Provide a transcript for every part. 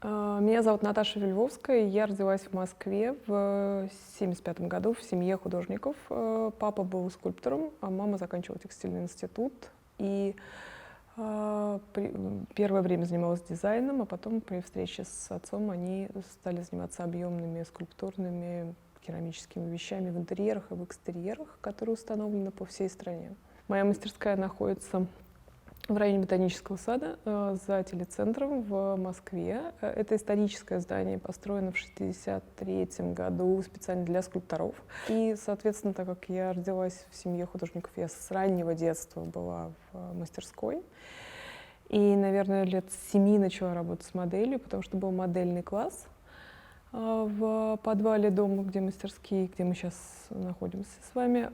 Меня зовут Наташа Вельвовская, я родилась в Москве в 1975 году в семье художников. Папа был скульптором, а мама заканчивала текстильный институт. И первое время занималась дизайном, а потом при встрече с отцом они стали заниматься объемными скульптурными керамическими вещами в интерьерах и в экстерьерах, которые установлены по всей стране. Моя мастерская находится в районе Ботанического сада, за телецентром в Москве. Это историческое здание, построено в 1963 году специально для скульпторов. И, соответственно, так как я родилась в семье художников, я с раннего детства была в мастерской. И, наверное, лет с 7 начала работать с моделью, потому что был модельный класс в подвале дома, где мастерские, где мы сейчас находимся с вами.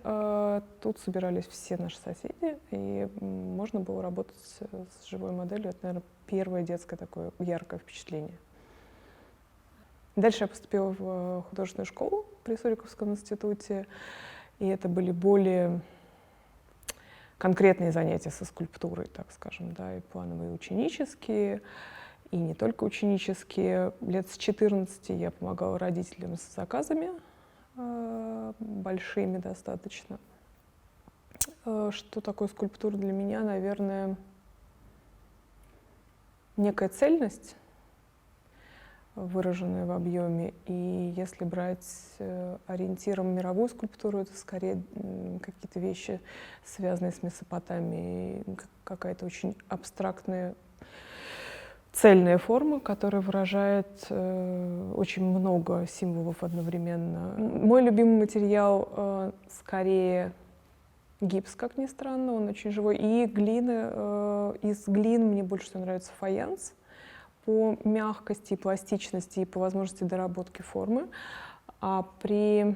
Тут собирались все наши соседи, и можно было работать с живой моделью. Это, наверное, первое детское такое яркое впечатление. Дальше я поступила в художественную школу при Суриковском институте, и это были более конкретные занятия со скульптурой, так скажем, да, и плановые ученические, и не только ученические. Лет с 14 я помогала родителям с заказами, большими достаточно. Что такое скульптура для меня? Наверное, некая цельность, выраженная в объеме. И если брать ориентиром мировую скульптуру, это скорее какие-то вещи, связанные с Месопотамией, какая-то очень абстрактная цельная форма, которая выражает очень много символов одновременно. Мой любимый материал скорее гипс, как ни странно, он очень живой. И глина. Из глин мне больше всего нравится фаянс по мягкости, пластичности и по возможности доработки формы. А при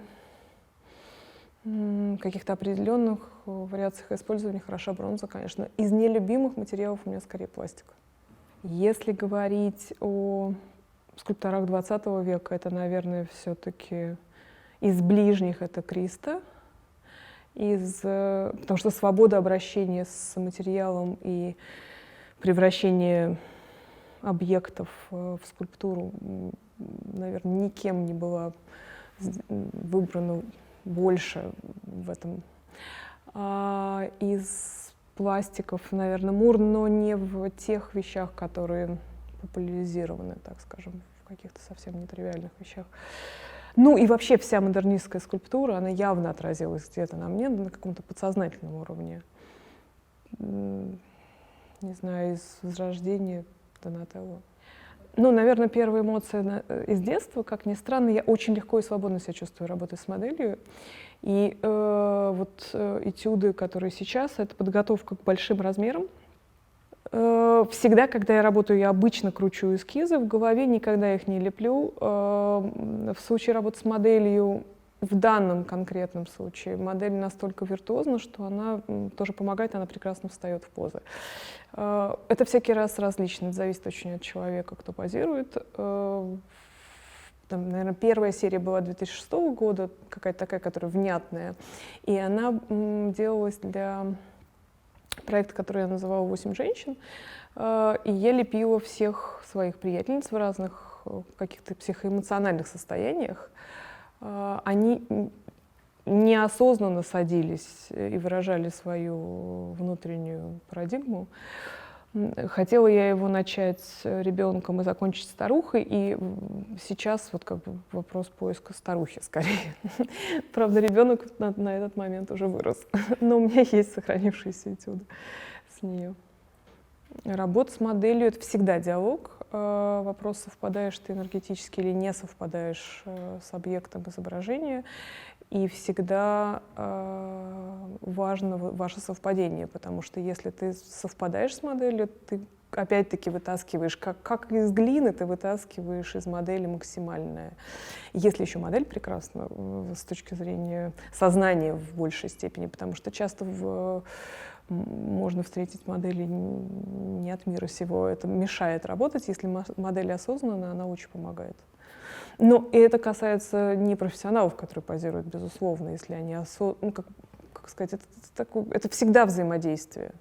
каких-то определенных вариациях использования хороша бронза, конечно. Из нелюбимых материалов у меня скорее пластик. Если говорить о скульпторах 20 века, это, наверное, все-таки из ближних это Кристо, потому что свобода обращения с материалом и превращение объектов в скульптуру, наверное, никем не была выбрана больше в этом. Из пластиков, наверное, Мур, но не в тех вещах, которые популяризированы, так скажем, в каких-то совсем нетривиальных вещах. Ну и вообще вся модернистская скульптура, она явно отразилась где-то на мне, на каком-то подсознательном уровне. Не знаю, из Возрождения Донателло. Ну, наверное, первая эмоция из детства, как ни странно, я очень легко и свободно себя чувствую, работая с моделью. И этюды, которые сейчас, это подготовка к большим размерам. Всегда, когда я работаю, я обычно кручу эскизы в голове, никогда их не леплю. В случае работы с моделью, в данном конкретном случае, модель настолько виртуозна, что она тоже помогает, она прекрасно встает в позы. Это всякий раз различно, это зависит очень от человека, кто позирует. Там, наверное, первая серия была 2006 года, какая-то такая, которая внятная, и она делалась для проекта, который я называла «8 женщин», и я лепила всех своих приятельниц в разных каких-то психоэмоциональных состояниях. Они неосознанно садились и выражали свою внутреннюю парадигму. Хотела я его начать ребенком и закончить старухой, и сейчас вот как бы вопрос поиска старухи скорее. Правда, ребенок на этот момент уже вырос, но у меня есть сохранившиеся этюды с нее. Работа с моделью — это всегда диалог. Вопрос, совпадаешь ты энергетически или не совпадаешь с объектом изображения. И всегда важно ваше совпадение, потому что если ты совпадаешь с моделью, ты опять-таки вытаскиваешь, как из глины ты вытаскиваешь из модели максимальное. Если еще модель прекрасна с точки зрения сознания в большей степени, потому что часто можно встретить модели не от мира сего. Это мешает работать. Если модель осознанная, она очень помогает. Но и это касается непрофессионалов, которые позируют, безусловно, если они как сказать, это всегда взаимодействие.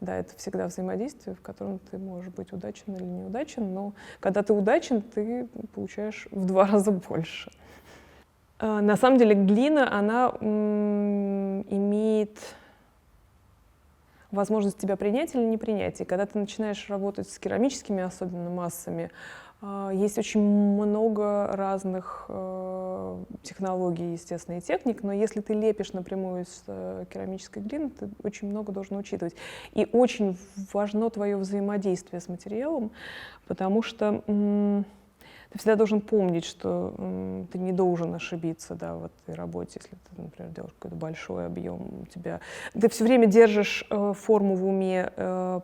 Да, это всегда взаимодействие, в котором ты можешь быть удачен или неудачен, но когда ты удачен, ты получаешь в 2 раза больше. На самом деле глина, она имеет возможность тебя принять или не принять. И когда ты начинаешь работать с керамическими, особенно массами, есть очень много разных технологий, естественно, и техник, но если ты лепишь напрямую из керамической глины, ты очень много должен учитывать. И очень важно твое взаимодействие с материалом, потому что ты всегда должен помнить, что ты не должен ошибиться, да, в этой работе, если ты, например, делаешь какой-то большой объем, у тебя... Ты все время держишь форму в уме,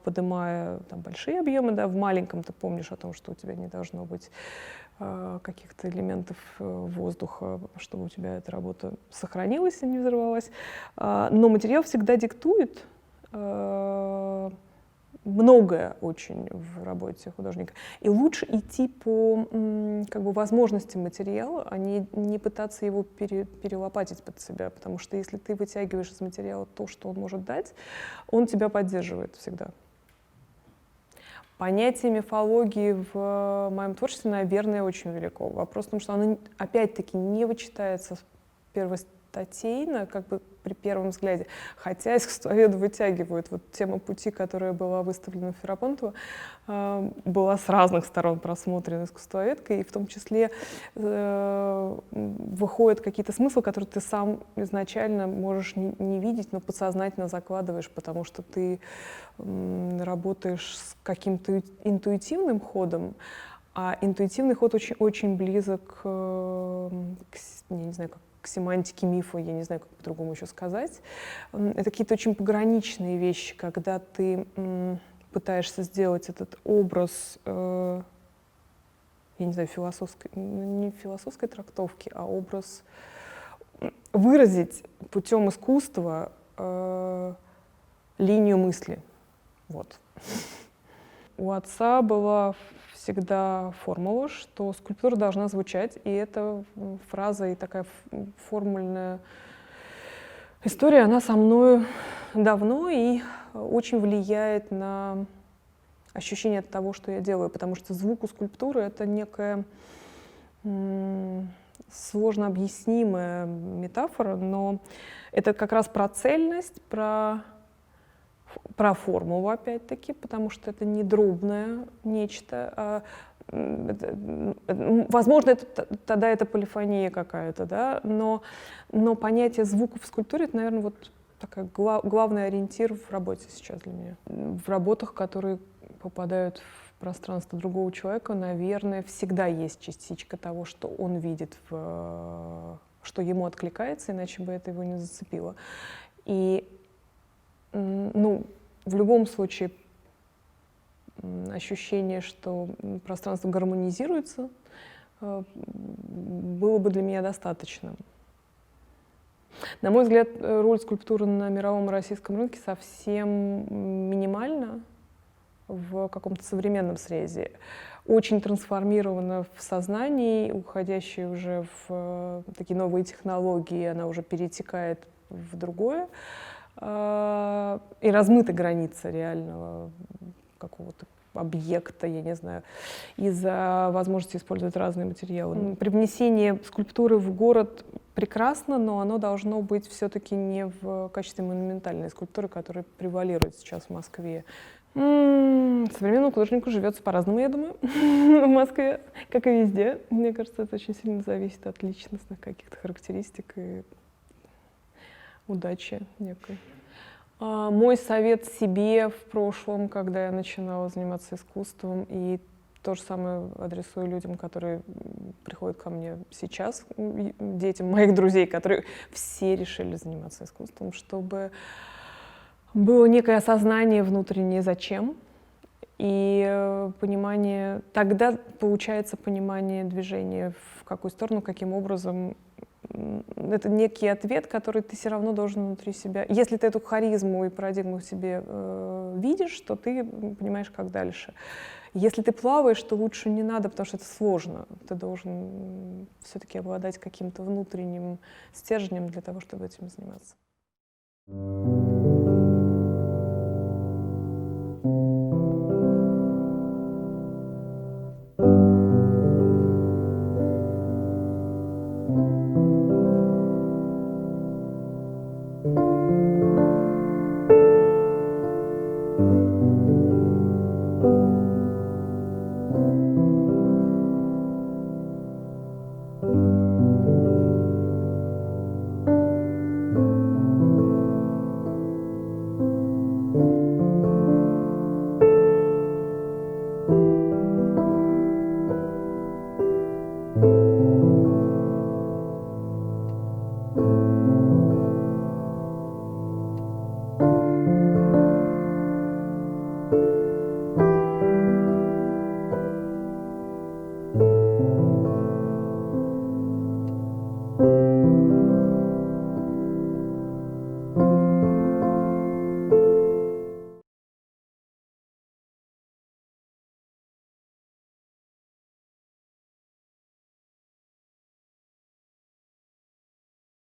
поднимая там большие объемы, да, в маленьком ты помнишь о том, что у тебя не должно быть каких-то элементов воздуха, чтобы у тебя эта работа сохранилась и не взорвалась. Но материал всегда диктует многое очень в работе художника. И лучше идти по как бы возможностям материала, а не пытаться его перелопатить под себя, потому что если ты вытягиваешь из материала то, что он может дать, он тебя поддерживает всегда. Понятие мифологии в моем творчестве, наверное, очень велико. Вопрос в том, что оно, опять-таки, не вычитается первостатейно, как бы при первом взгляде. Хотя искусствоведы вытягивают. Вот тема пути, которая была выставлена в Ферапонтово, была с разных сторон просмотрена искусствоведкой, и в том числе выходят какие-то смыслы, которые ты сам изначально можешь не видеть, но подсознательно закладываешь, потому что ты работаешь с каким-то интуитивным ходом, а интуитивный ход очень, очень близок я не знаю, к семантике мифа, я не знаю, как по-другому еще сказать. Это какие-то очень пограничные вещи, когда ты пытаешься сделать этот образ, я не знаю, не философской трактовки, а образ выразить путем искусства линию мысли. Вот. У отца была всегда формула, что скульптура должна звучать, и эта фраза и такая формульная история, она со мной давно и очень влияет на ощущение от того, что я делаю, потому что звук у скульптуры — это некая сложно объяснимая метафора, но это как раз про цельность, про формулу, опять-таки, потому что это не дробное нечто. Возможно, тогда это полифония какая-то, да? Но понятие звука в скульптуре — это, наверное, вот такой главный ориентир в работе сейчас для меня. В работах, которые попадают в пространство другого человека, наверное, всегда есть частичка того, что он видит, что ему откликается, иначе бы это его не зацепило. И в любом случае ощущение, что пространство гармонизируется, было бы для меня достаточно. На мой взгляд, роль скульптуры на мировом и российском рынке совсем минимальна в каком-то современном срезе. Очень трансформирована в сознании, уходящая уже в такие новые технологии, она уже перетекает в другое. И размыта граница реального какого-то объекта, я не знаю, из-за возможности использовать разные материалы. Привнесение скульптуры в город прекрасно, но оно должно быть все-таки не в качестве монументальной скульптуры, которая превалирует сейчас в Москве. Современному художнику живется по-разному, я думаю, в Москве, как и везде. Мне кажется, это очень сильно зависит от личностных каких-то характеристик и удачи некой. Мой совет себе в прошлом, когда я начинала заниматься искусством, и то же самое адресую людям, которые приходят ко мне сейчас, детям моих друзей, которые все решили заниматься искусством, чтобы было некое осознание внутреннее «зачем?», и понимание, тогда получается понимание движения, в какую сторону, каким образом. Это некий ответ, который ты все равно должен внутри себя. Если ты эту харизму и парадигму в себе видишь, то ты понимаешь, как дальше. Если ты плаваешь, то лучше не надо, потому что это сложно. Ты должен все-таки обладать каким-то внутренним стержнем для того, чтобы этим заниматься. Thank